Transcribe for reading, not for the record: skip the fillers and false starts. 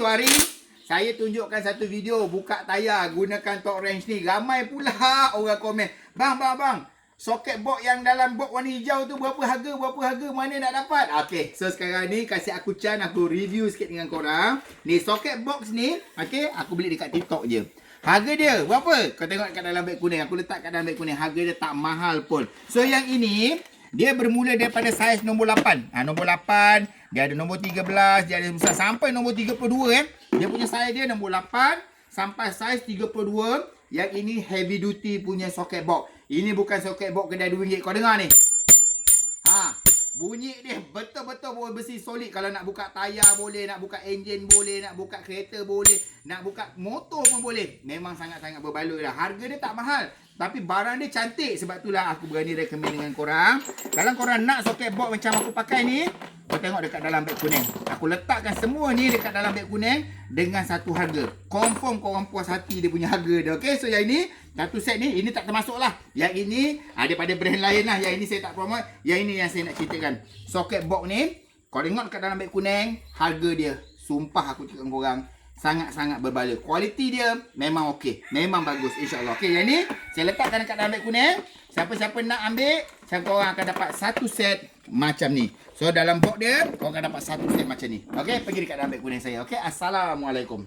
Tu hari saya tunjukkan satu video buka tayar gunakan torque wrench ni. Ramai pula orang komen, bang, soket box yang dalam box warna hijau tu berapa harga, mana nak dapat? Okey, so sekarang ni kasih aku chance aku review sikit dengan korang. Ni soket box ni, okey, aku beli dekat TikTok je. Harga dia berapa? Kau tengok kat dalam beg kuning. Aku letak kat dalam beg kuning. Harga dia tak mahal pun. So yang ini dia bermula daripada saiz nombor 8. Nombor 8, dia ada nombor 13, dia ada besar sampai nombor 32 Dia punya saiz dia nombor 8 sampai saiz 32. Yang ini heavy duty punya soket box. Ini bukan soket box kedai RM2. Kau dengar ni. Bunyi dia betul-betul besi solid. Kalau nak buka tayar boleh, nak buka enjin boleh, nak buka kereta boleh, nak buka motor pun boleh. Memang sangat-sangat berbaloi lah. Harga dia tak mahal, tapi barang dia cantik. Sebab itulah aku berani recommend dengan korang. Kalau korang nak soket box macam aku pakai ni, kau tengok dekat dalam beg kuning. Aku letakkan semua ni dekat dalam beg kuning dengan satu harga. Confirm korang puas hati dia punya harga dia. Okay, so yang ini satu set ni, ini tak termasuk lah. Yang ini daripada brand lain lah. Yang ini saya tak promote. Yang ini yang saya nak ceritakan. Soket box ni, kau tengok dekat dalam beg kuning, harga dia, sumpah aku cakap dengan korang, sangat-sangat berbaloi. Kualiti dia memang okey. Memang bagus, insyaAllah. Okey, yang ni saya letakkan dekat dalam beg kuning. Siapa-siapa nak ambil, korang akan dapat satu set macam ni. So dalam box dia, korang akan dapat satu set macam ni. Okey, pergi dekat dalam beg kuning saya. Okey, Assalamualaikum.